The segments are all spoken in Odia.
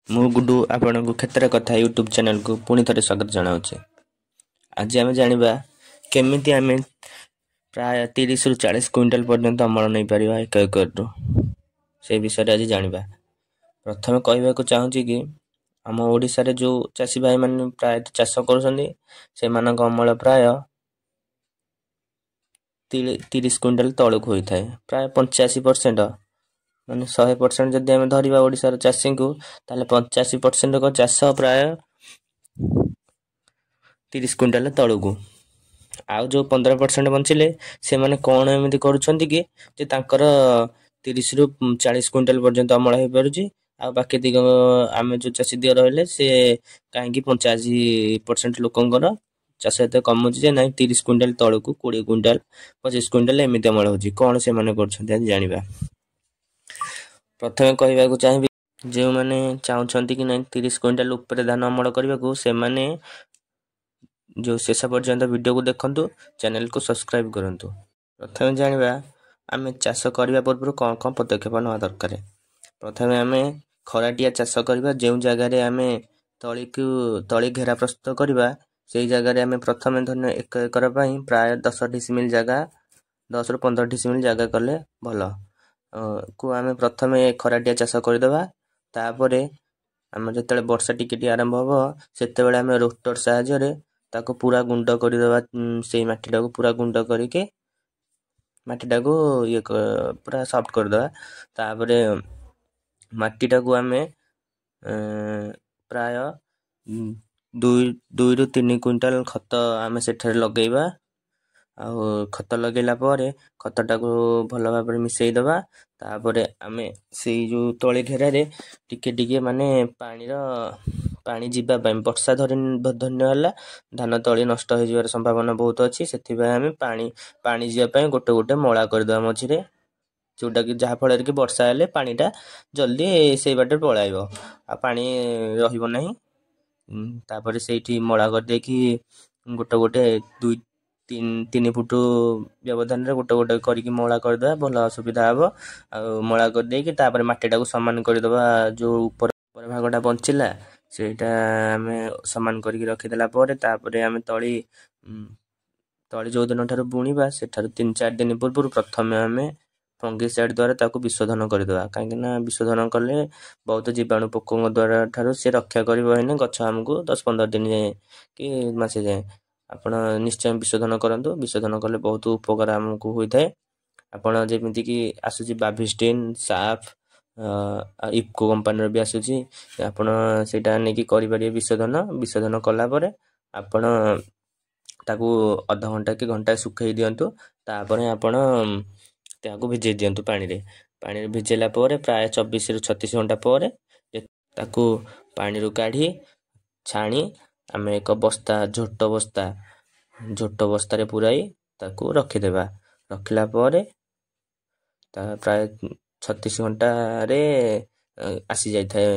ମୁଁ ଗୁଡୁ ଆପଣଙ୍କୁ କ୍ଷେତ୍ର କଥା ୟୁଟ୍ୟୁବ ଚ୍ୟାନେଲକୁ ପୁଣି ଥରେ ସ୍ୱାଗତ ଜଣାଉଛି। ଆଜି ଆମେ ଜାଣିବା କେମିତି ଆମେ ପ୍ରାୟ 30ରୁ 40 କୁଇଣ୍ଟାଲ ପର୍ଯ୍ୟନ୍ତ ଅମଳ ନେଇପାରିବା ଏକ ଏକରରୁ। ସେ ବିଷୟରେ ଆଜି ଜାଣିବା। ପ୍ରଥମେ କହିବାକୁ ଚାହୁଁଛି କି ଆମ ଓଡ଼ିଶାରେ ଯେଉଁ ଚାଷୀ ଭାଇମାନେ ପ୍ରାୟତଃ ଚାଷ କରୁଛନ୍ତି ସେମାନଙ୍କ ଅମଳ ପ୍ରାୟ 30 କୁଇଣ୍ଟାଲ ତଳକୁ ହୋଇଥାଏ। ପ୍ରାୟ 85%, ମାନେ 100% ଯଦି ଆମେ ଧରିବା ଓଡ଼ିଶାର ଚାଷୀଙ୍କୁ, ତାହେଲେ 85%ଙ୍କ ଚାଷ ପ୍ରାୟ 30 କୁଇଣ୍ଟାଲ ତଳକୁ। ଆଉ ଯେଉଁ 15% ବଞ୍ଚିଲେ ସେମାନେ କ'ଣ ଏମିତି କରୁଛନ୍ତି କି ଯେ ତାଙ୍କର 30ରୁ 40 କୁଇଣ୍ଟାଲ ପର୍ଯ୍ୟନ୍ତ ଅମଳ ହୋଇପାରୁଛି। ଆଉ ବାକି ଦିଗ ଆମେ ଯେଉଁ ଚାଷୀ ଦିଗ ରହିଲେ ସେ କାହିଁକି 85% ଲୋକଙ୍କର ଚାଷ ଏତେ କମୁଛି ଯେ ନାଇଁ 30 କୁଇଣ୍ଟାଲ ତଳକୁ 20 କୁଇଣ୍ଟାଲ 25 କୁଇଣ୍ଟାଲ ଏମିତି ଅମଳ ହେଉଛି। କ'ଣ ସେମାନେ କରୁଛନ୍ତି ଆଜି ଜାଣିବା। ପ୍ରଥମେ କହିବାକୁ ଚାହିଁବି, ଯେଉଁମାନେ ଚାହୁଁଛନ୍ତି କି ନାଇଁ 30 କୁଇଣ୍ଟାଲ ଉପରେ ଧାନ ଅମଳ କରିବାକୁ, ସେମାନେ ଯେଉଁ ଶେଷ ପର୍ଯ୍ୟନ୍ତ ଭିଡ଼ିଓକୁ ଦେଖନ୍ତୁ, ଚ୍ୟାନେଲକୁ ସବସ୍କ୍ରାଇବ୍ କରନ୍ତୁ। ପ୍ରଥମେ ଜାଣିବା ଆମେ ଚାଷ କରିବା ପୂର୍ବରୁ କ'ଣ କ'ଣ ପଦକ୍ଷେପ ନେବା ଦରକାର। ପ୍ରଥମେ ଆମେ ଖରାଟିଆ ଚାଷ କରିବା। ଯେଉଁ ଜାଗାରେ ଆମେ ତଳି ଘେରା ପ୍ରସ୍ତୁତ କରିବା, ସେଇ ଜାଗାରେ ଆମେ ପ୍ରଥମେ ଧରିନ 1 ଏକର ପାଇଁ ପ୍ରାୟ 10 ଡିସିମିଲ୍ ଜାଗା, 10ରୁ 15 ଡିସିମିଲ୍ ଜାଗା କଲେ ଭଲ କୁ ଆମେ ପ୍ରଥମେ ଖରାଟିଆ ଚାଷ କରିଦେବା। ତାପରେ ଆମର ଯେତେବେଳେ ବର୍ଷା ଟିକେ ଆରମ୍ଭ ହେବ, ସେତେବେଳେ ଆମେ ରୋଟର ସାହାଯ୍ୟରେ ତାକୁ ପୁରା ଗୁଣ୍ଡ କରିଦେବା। ସେଇ ମାଟିଟାକୁ ପୁରା ଗୁଣ୍ଡ କରିକି ମାଟିଟାକୁ ପୁରା ସଫ୍ଟ କରିଦେବା। ତାପରେ ମାଟିଟାକୁ ଆମେ ପ୍ରାୟ 2ରୁ 3 କୁଇଣ୍ଟାଲ ଖତ ଆମେ ସେଠାରେ ଲଗାଇବା। ଆଉ ଖତ ଲଗାଇଲା ପରେ ଖତଟାକୁ ଭଲ ଭାବରେ ମିଶାଇ ଦେବା। ତାପରେ ଆମେ ସେଇ ଯେଉଁ ତଳି ଘେରାରେ ଟିକେ ମାନେ ପାଣି ଯିବା ପାଇଁ, ବର୍ଷା ଧନ୍ୟ ହେଲା ଧାନ ତଳି ନଷ୍ଟ ହୋଇଯିବାର ସମ୍ଭାବନା ବହୁତ ଅଛି। ସେଥିପାଇଁ ଆମେ ପାଣି ଯିବା ପାଇଁ ଗୋଟେ ମଳା କରିଦେବା ମଝିରେ, ଯେଉଁଟାକି ଯାହାଫଳରେ କି ବର୍ଷା ହେଲେ ପାଣିଟା ଜଲ୍ଦି ସେଇ ବାଟରେ ପଳାଇବ, ଆଉ ପାଣି ରହିବ ନାହିଁ। ତାପରେ ସେଇଠି ମଳା କରିଦେଇକି ଗୋଟେ 2-3 ଫୁଟ ବ୍ୟବଧାନରେ ଗୋଟେ କରିକି ମଳା କରିଦେବା, ଭଲ ସୁବିଧା ହେବ। ଆଉ ମଳା କରିଦେଇକି ତାପରେ ମାଟିଟାକୁ ସମାନ କରିଦେବା। ଯେଉଁ ଉପର ଭାଗଟା ବଞ୍ଚିଲା ସେଇଟା ଆମେ ସମାନ କରିକି ରଖିଦେଲା ପରେ, ତାପରେ ଆମେ ତଳି ଯେଉଁ ଦିନଠାରୁ ବୁଣିବା ସେଠାରୁ 3-4 ଦିନ ପୂର୍ବରୁ ପ୍ରଥମେ ଆମେ ଫଙ୍ଗିସାଇଡ୍ ଦ୍ୱାରା ତାକୁ ବିଶୋଧନ କରିଦେବା। କାହିଁକିନା ବିଶୋଧନ କଲେ ବହୁତ ଜୀବାଣୁ ପୋକଙ୍କ ଦ୍ୱାରା ଠାରୁ ସେ ରକ୍ଷା କରିବ। ହେଲେ ଗଛ ଆମକୁ 10-15 ଦିନ କି ମାସେ ଯାଏଁ ଆପଣ ନିଶ୍ଚୟ ବିଶୋଧନ କରନ୍ତୁ। ବିଶୋଧନ କଲେ ବହୁତ ଉପକାର ଆମକୁ ହୋଇଥାଏ। ଆପଣ ଯେମିତିକି ଆସୁଛି ବାଭିଷ୍ଟିନ୍, ସାଫ୍, ଇଫ୍କୋ କମ୍ପାନୀର ବି ଆସୁଛି, ଆପଣ ସେଇଟା ନେଇକି କରିପାରିବେ ବିଶୋଧନ କଲା ପରେ ଆପଣ ତାକୁ ଅଧଘଣ୍ଟା କି ଘଣ୍ଟାଏ ଶୁଖାଇ ଦିଅନ୍ତୁ। ତାପରେ ଆପଣ ତାକୁ ଭିଜେଇ ଦିଅନ୍ତୁ ପାଣିରେ ଭିଜେଇଲା ପରେ ପ୍ରାୟ 24ରୁ 36 ଘଣ୍ଟା ପରେ ତାକୁ ପାଣିରୁ କାଢ଼ି ଛାଣି ଆମେ ଏକ ଝୋଟ ବସ୍ତାରେ ପୁରାଇ ତାକୁ ରଖିଦେବା। ରଖିଲା ପରେ ତା ପ୍ରାୟ 36 ଘଣ୍ଟାରେ ଆସିଯାଇଥାଏ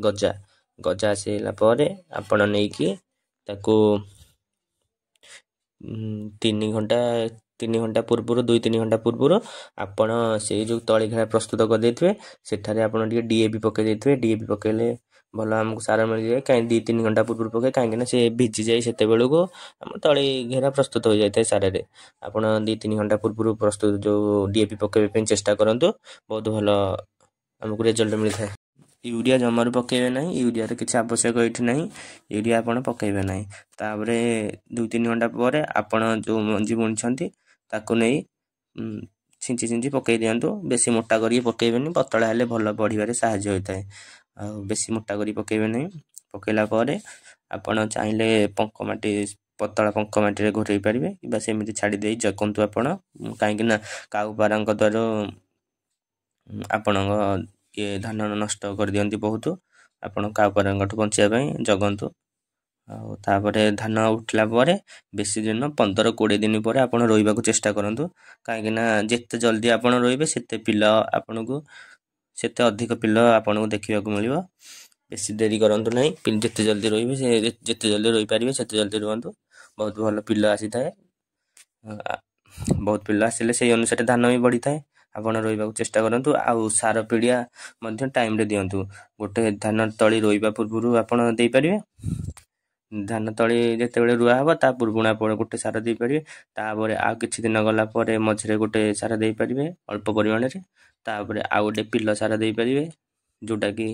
ଗଜା ଆସିଲା ପରେ ଆପଣ ନେଇକି ତାକୁ 2-3 ଘଣ୍ଟା ପୂର୍ବରୁ ଆପଣ ସେଇ ଯେଉଁ ତଳି ଘେରା ପ୍ରସ୍ତୁତ କରିଦେଇଥିବେ ସେଠାରେ ଆପଣ ଟିକେ DAP ପକାଇ ଦେଇଥିବେ। DAP ପକାଇଲେ ଭଲ ଆମକୁ ସାର ମିଳିଯାଏ। କାହିଁକି 2-3 ଘଣ୍ଟା ପୂର୍ବରୁ ପକାଇ, କାହିଁକିନା ସେ ଭିଜିଯାଏ ସେତେବେଳକୁ ଆମ ତଳି ଘେରା ପ୍ରସ୍ତୁତ ହୋଇଯାଇଥାଏ ସାରରେ। ଆପଣ 2-3 ଘଣ୍ଟା ପୂର୍ବରୁ ଯେଉଁ DAP ପକାଇବା ପାଇଁ ଚେଷ୍ଟା କରନ୍ତୁ, ବହୁତ ଭଲ ଆମକୁ ରେଜଲ୍ଟ ମିଳିଥାଏ। ୟୁରିଆ ଜମାରୁ ପକାଇବେ ନାହିଁ, ୟୁରିଆର କିଛି ଆବଶ୍ୟକ ଏଇଠି ନାହିଁ, ୟୁରିଆ ଆପଣ ପକାଇବେ ନାହିଁ। ତାପରେ 2-3 ଘଣ୍ଟା ପରେ ଆପଣ ଯେଉଁ ମଞ୍ଜି ବୁଣିଛନ୍ତି ତାକୁ ନେଇ ଛିଞ୍ଚି ପକାଇ ଦିଅନ୍ତୁ। ବେଶୀ ମୋଟା କରିକି ପକାଇବେନି, ପତଳା ହେଲେ ଭଲ ବଢ଼ିବାରେ ସାହାଯ୍ୟ ହୋଇଥାଏ। ଆଉ ବେଶୀ ମୋଟା କରି ପକାଇବେ ନାହିଁ। ପକାଇଲା ପରେ ଆପଣ ଚାହିଁଲେ ପତଳା ପଙ୍କ ମାଟିରେ ଘୋରେଇ ପାରିବେ, କିମ୍ବା ସେମିତି ଛାଡ଼ି ଦେଇ ଜଗନ୍ତୁ ଆପଣ। କାହିଁକିନା କାଉ ପାରାଙ୍କ ଦ୍ୱାରା ଆପଣଙ୍କ ଧାନ ନଷ୍ଟ କରିଦିଅନ୍ତି ବହୁତ। ଆପଣ କାଉ ପାରାଙ୍କଠୁ ବଞ୍ଚିବା ପାଇଁ ଜଗନ୍ତୁ। ଆଉ ତାପରେ ଧାନ ଉଠିଲା ପରେ ବେଶୀ ଦିନ 15-20 ଦିନ ପରେ ଆପଣ ରୋଇବାକୁ ଚେଷ୍ଟା କରନ୍ତୁ। କାହିଁକିନା ଯେତେ ଜଲ୍ଦି ଆପଣ ରୋଇବେ ସେତେ ଅଧିକ ପିଲ ଆପଣଙ୍କୁ ଦେଖିବାକୁ ମିଳିବ। ବେଶୀ ଡେରି କରନ୍ତୁ ନାହିଁ। ଯେତେ ଜଲ୍ଦି ରୋଇବେ ଯେତେ ଜଲ୍ଦି ରୋଇପାରିବେ ସେତେ ଜଲ୍ଦି ରୁଅନ୍ତୁ। ବହୁତ ଭଲ ପିଲ ଆସିଥାଏ। ବହୁତ ପିଲ ଆସିଲେ ସେଇ ଅନୁସାରେ ଧାନ ବି ବଢ଼ିଥାଏ। ଆପଣ ରୋଇବାକୁ ଚେଷ୍ଟା କରନ୍ତୁ। ଆଉ ସାର ପିଡ଼ିଆ ମଧ୍ୟ ଟାଇମ୍ରେ ଦିଅନ୍ତୁ। ଗୋଟେ ଧାନ ତଳି ରୋଇବା ପୂର୍ବରୁ ଆପଣ ଦେଇପାରିବେ। ଧାନ ତଳି ଯେତେବେଳେ ରୁଆ ହେବ ତା ପୂର୍ବରୁ ଆପଣ ଗୋଟେ ସାର ଦେଇପାରିବେ। ତାପରେ ଆଉ କିଛି ଦିନ ଗଲା ପରେ ମଝିରେ ଗୋଟେ ସାର ଦେଇପାରିବେ ଅଳ୍ପ ପରିମାଣରେ। ତାପରେ ଆଉ ଗୋଟେ ପିଲ ସାର ଦେଇପାରିବେ, ଯେଉଁଟାକି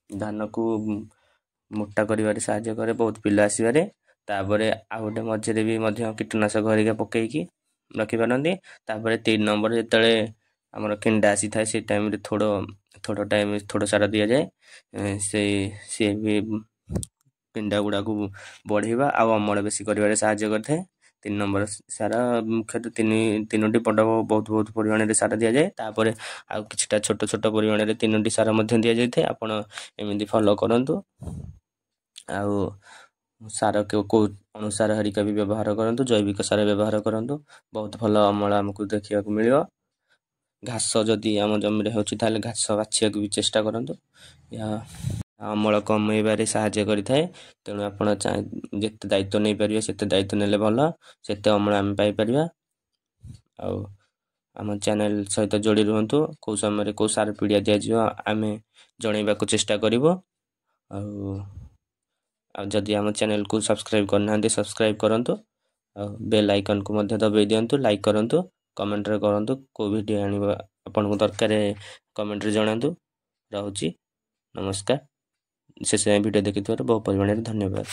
ଧାନକୁ ମୋଟା କରିବାରେ ସାହାଯ୍ୟ କରେ, ବହୁତ ପିଲ ଆସିବାରେ। ତାପରେ ଆଉ ଗୋଟେ ମଝିରେ ବି ମଧ୍ୟ କୀଟନାଶକ ହେରିକା ପକେଇକି ରଖିପାରନ୍ତି। ତାପରେ 3 ନମ୍ବର ଯେତେବେଳେ ଆମର କେଣ୍ଡା ଆସିଥାଏ ସେ ଟାଇମ୍ରେ ଥୋଡ଼ ସାର ଦିଆଯାଏ। ସିଏ ବି କେଣ୍ଡା ଗୁଡ଼ାକୁ ବଢ଼େଇବା ଆଉ ଅମଳ ବେଶୀ କରିବାରେ ସାହାଯ୍ୟ କରିଥାଏ। 3 ନମ୍ବର ସାର ମୁଖ୍ୟତଃ ତିନୋଟି ବଡ଼ ବହୁତ ପରିମାଣରେ ସାର ଦିଆଯାଏ। ତାପରେ ଆଉ କିଛିଟା ଛୋଟ ଛୋଟ ପରିମାଣରେ 3ଟି ସାର ମଧ୍ୟ ଦିଆଯାଇଥାଏ। ଆପଣ ଏମିତି ଫଲୋ କରନ୍ତୁ। ଆଉ ସାର କେଉଁ ଅଣୁସାର ହେରିକା ବି ବ୍ୟବହାର କରନ୍ତୁ, ଜୈବିକ ସାର ବ୍ୟବହାର କରନ୍ତୁ। ବହୁତ ଭଲ ଅମଳ ଆମକୁ ଦେଖିବାକୁ ମିଳିବ। ଘାସ ଯଦି ଆମ ଜମିରେ ହେଉଛି ତାହେଲେ ଘାସ ବାଛିବାକୁ ବି ଚେଷ୍ଟା କରନ୍ତୁ। ଏହା ଅମଳ କମେଇବାରେ ସାହାଯ୍ୟ କରିଥାଏ। ତେଣୁ ଆପଣ ଯେତେ ଦାୟିତ୍ୱ ନେଇପାରିବେ ସେତେ ଦାୟିତ୍ୱ ନେଲେ ଭଲ, ସେତେ ଅମଳ ଆମେ ପାଇପାରିବା। ଆଉ ଆମ ଚ୍ୟାନେଲ୍ ସହିତ ଯୋଡ଼ି ରୁହନ୍ତୁ। କେଉଁ ସମୟରେ କେଉଁ ସାର ପିଡ଼ିଆ ଦିଆଯିବ ଆମେ ଜଣାଇବାକୁ ଚେଷ୍ଟା କରିବୁ। ଆଉ ଯଦି ଆମ ଚ୍ୟାନେଲ୍କୁ ସବସ୍କ୍ରାଇବ୍ କରିନାହାନ୍ତି ସବସ୍କ୍ରାଇବ୍ କରନ୍ତୁ। ଆଉ ବେଲ୍ ଆଇକନ୍କୁ ମଧ୍ୟ ଦବାଇ ଦିଅନ୍ତୁ, ଲାଇକ୍ କରନ୍ତୁ, କମେଣ୍ଟରେ କରନ୍ତୁ କେଉଁ ଭିଡ଼ିଓ ଆଣିବା ଆପଣଙ୍କୁ ଦରକାର କମେଣ୍ଟରେ ଜଣାନ୍ତୁ। ରହୁଛି, ନମସ୍କାର। ଶେଷ ଯାଏଁ ଭିଡ଼ିଓ ଦେଖିଥିବାରୁ ବହୁ ପରିମାଣରେ ଧନ୍ୟବାଦ।